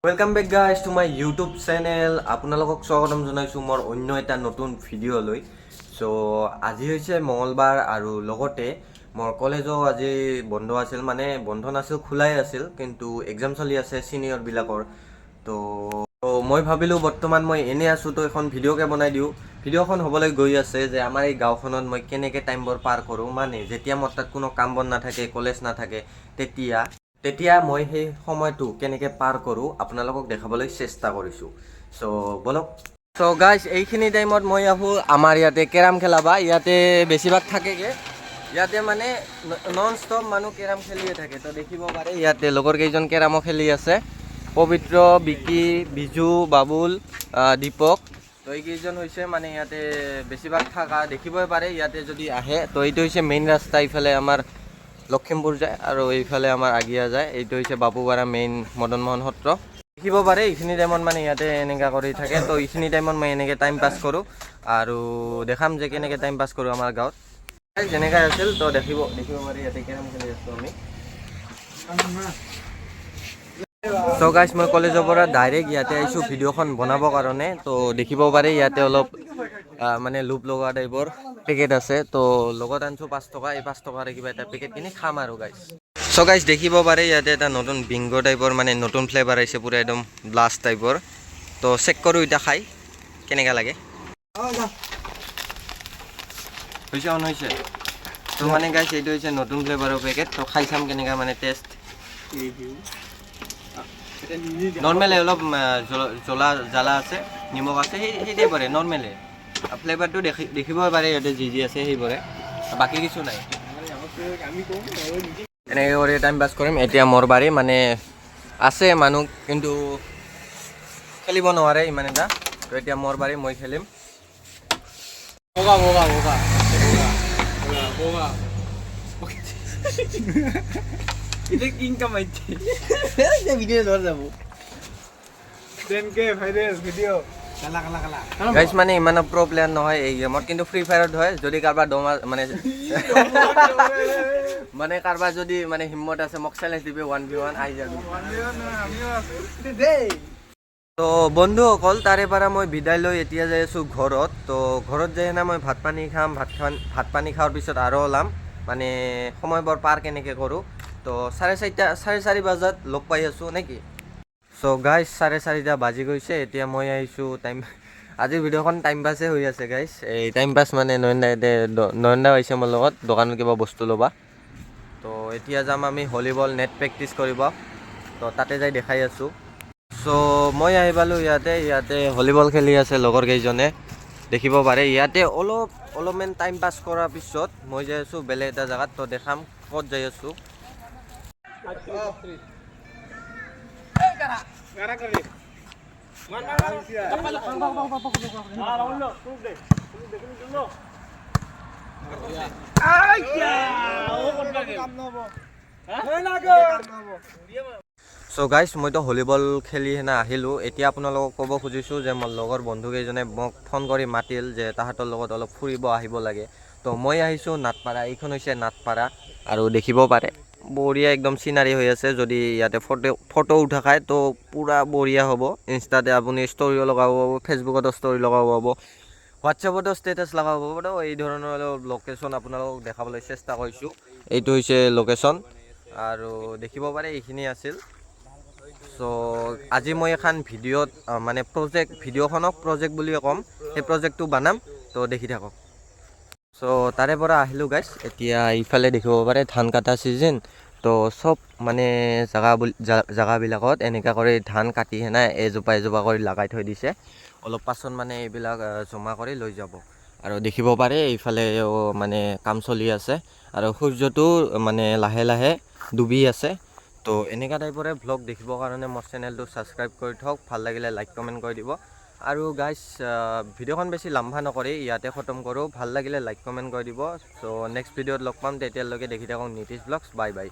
Welcome back guys to my YouTube channel. আপোনালোকক স্বাগতম জনাইছো মোৰ অন্য এটা নতুন ভিডিঅ' লৈ। সো আজি হৈছে মঙ্গলবাৰ আৰু লগতে মোৰ কলেজো আজি বন্ধ আছিল, মানে বন্ধ নাছিল, খোলাই আছিল, কিন্তু এক্সাম চলি আছে সিনিয়ৰ বিলাকৰ। তো মই ভাবিলো বৰ্তমান মই এনে আছো, তো এখন ভিডিঅ'কে বনাই দিওঁ। ভিডিঅ'খন হ'বলৈ গৈ আছে যে আমাৰ এই গাঁওখনত মই কেনেকৈ টাইমবোৰ পাৰ কৰোঁ, মানে যেতিয়া মোৰ তাত কোনো কাম বন নাথাকে, কলেজ নাথাকে, তেতিয়া মই সেই সময়টো কেনেকৈ পাৰ কৰোঁ আপোনালোকক দেখাবলৈ চেষ্টা কৰিছোঁ। চ' বলক। চ' গাইজ, এইখিনি টাইমত মই আহোঁ আমাৰ ইয়াতে কেৰাম খেলাবা। ইয়াতে বেছিভাগ থাকেগৈ, ইয়াতে মানে নন ষ্টপ মানুহ কেৰাম খেলিয়ে থাকে। তো দেখিব পাৰে ইয়াতে লগৰ কেইজন কেৰামো খেলি আছে, পবিত্ৰ, বিকি, বিজু, বাবুল, দীপক। তো এইকেইজন হৈছে মানে ইয়াতে বেছিভাগ থকা দেখিবই পাৰে। ইয়াতে যদি আহে তো এইটো হৈছে মেইন ৰাস্তা, ইফালে আমাৰ লখিমপুৰ যায় আৰু এইফালে আমাৰ আগিয়া যায়। এইটো হৈছে বাপুপাৰা মেইন মদন মোহন সত্ৰ। দেখিব পাৰে এইখিনি টাইমত মানে ইয়াতে এনেকুৱা কৰি থাকে। তো এইখিনি টাইমত মই এনেকৈ টাইম পাছ কৰোঁ আৰু দেখাম যে কেনেকৈ টাইম পাছ কৰোঁ আমাৰ গাঁৱত। যেনেকৈ আছিল তো দেখিব পাৰে ইয়াতে কেৰম খেলি আছোঁ আমি। চ' গাইজ, মই কলেজৰ পৰা ডাইৰেক্ট ইয়াতে আহিছোঁ ভিডিঅ'খন বনাবৰ কাৰণে। তো দেখিব পাৰে ইয়াতে অলপ মানে লোভ লগা টাইপৰ পেকেট আছে। তো লগত আনিছোঁ 5 টকা, এই 5 টকাৰে কিবা এটা পেকেট কিনি খাম আৰু গাইজ। চ' গাইজ, দেখিব পাৰে ইয়াতে এটা নতুন বিংগো টাইপৰ মানে নতুন ফ্লেভাৰ আহিছে, পূৰা একদম ব্লাষ্ট টাইপৰ। তো চেক কৰোঁ এতিয়া খাই কেনেকুৱা লাগে। হৈছে তো মানে গাইজ, এইটো হৈছে নতুন ফ্লেভাৰৰ পেকেট। তো খাই চাম কেনেকুৱা মানে টেষ্ট। নৰ্মেলে অলপ জ্বলা আছে, নিমখ আছে, সেই টাইপৰে নৰ্মেলে ফ্লেভাৰটো দেখিবই পাৰে ইয়াতে যি আছে সেইবোৰে, বাকী কিছু নাই। এনেকৈ কৰি টাইম পাছ কৰিম। এতিয়া মোৰ বাৰী মানে আছে মানুহ, কিন্তু খেলিব নোৱাৰে ইমান এটা। তো এতিয়া মোৰ বাৰী, মই খেলিম। গাইজ, মানে ইমানো প্ৰ' প্লেয়াৰ নহয় এই গেমত, কিন্তু ফ্ৰী ফায়াৰত হয়। যদি কাৰোবাৰ মানে কাৰোবাৰ যদি মানে হিম্মত আছে, মোক চেলেঞ্জ দিবি 1v1 আহি যাবি। তো বন্ধুসকল, তাৰে পৰা মই বিদায় লৈ এতিয়া যাই আছোঁ ঘৰত। তো ঘৰত যাই কিনে মই ভাত পানী খাম। ভাত পানী খোৱাৰ পিছত আৰু ওলাম, মানে সময়বোৰ পাৰ কেনেকৈ কৰোঁ। তো 4:30 বজাত লগ পাই আছোঁ নেকি। চ' গাইজ, 4:30 বাজি গৈছে। এতিয়া মই আহিছোঁ আজিৰ ভিডিঅ'খন টাইম পাছে হৈ আছে গাইজ। এই টাইম পাছ মানে নয়নদা আহিছে মোৰ লগত দোকানত কিবা বস্তু ল'বা। তো এতিয়া যাম আমি ভলীবল নেট প্ৰেক্টিচ কৰিব। তো তাতে যাই দেখাই আছোঁ। চ' মই আহি পালোঁ ইয়াতে ভলীবল খেলি আছে লগৰ কেইজনে, দেখিব পাৰে। ইয়াতে অলপমান টাইম পাছ কৰাৰ পিছত মই যাই আছোঁ বেলেগ এটা জেগাত। তো দেখাম ক'ত যাই আছোঁ। চ' গাইজ, মইতো ভলীবল খেলি সেনে আহিলোঁ। এতিয়া আপোনালোকক ক'ব খুজিছোঁ যে মোৰ লগৰ বন্ধুকেইজনে মোক ফোন কৰি মাতিল যে তাহাঁতৰ লগত অলপ ফুৰিব আহিব লাগে। তো মই আহিছোঁ নাটপাৰা। এইখন হৈছে নাটপাৰা আৰু দেখিব পাৰে বঢ়িয়া একদম চিনাৰী হৈ আছে। যদি ইয়াতে ফটো উঠা খায় তো পূৰা বঢ়িয়া হ'ব। ইনষ্টাতে আপুনি ষ্টৰিও লগাব পাব, ফেচবুকতো ষ্টৰি লগাব পাব, হোৱাটছএপতো ষ্টেটাছ লগাব পাব। তো এই ধৰণৰ লোকেশ্যন আপোনালোকক দেখাবলৈ চেষ্টা কৰিছোঁ। এইটো হৈছে লোকেশ্যন আৰু দেখিব পাৰে এইখিনি আছিল। চ' আজি মই এখন ভিডিঅ'ত মানে ভিডিঅ'খনক প্ৰজেক্ট বুলিয়ে ক'ম, সেই প্ৰজেক্টটো বনাম। তো দেখি থাকক। চ' তাৰে পৰা আহিলোঁ গাইজ। এতিয়া ইফালে দেখিব পাৰে ধান কটা ছিজন। তো চব মানে জেগাবিলাকত এনেকুৱা কৰি ধান কাটি সেনাই এজোপা কৰি লগাই থৈ দিছে। অলপ পাছত মানে এইবিলাক জমা কৰি লৈ যাব। আৰু দেখিব পাৰে এইফালে মানে কাম চলি আছে আৰু সূৰ্যটো মানে লাহে লাহে ডুবি আছে। তো এনেকুৱা টাইপৰে ভ্লগ দেখিবৰ কাৰণে মোৰ চেনেলটো ছাবস্ক্ৰাইব কৰি থওক। ভাল লাগিলে লাইক কমেণ্ট কৰি দিব। আৰু গাইজ, ভিডিঅ'খন বেছি লাম্বা নকৰি ইয়াতে খতম কৰোঁ। ভাল লাগিলে লাইক কমেণ্ট কৰি দিব। চ' নেক্সট ভিডিঅ'ত লগ পাম, তেতিয়ালৈকে দেখি থাকক নিতিশ ব্লগছ। Bye bye.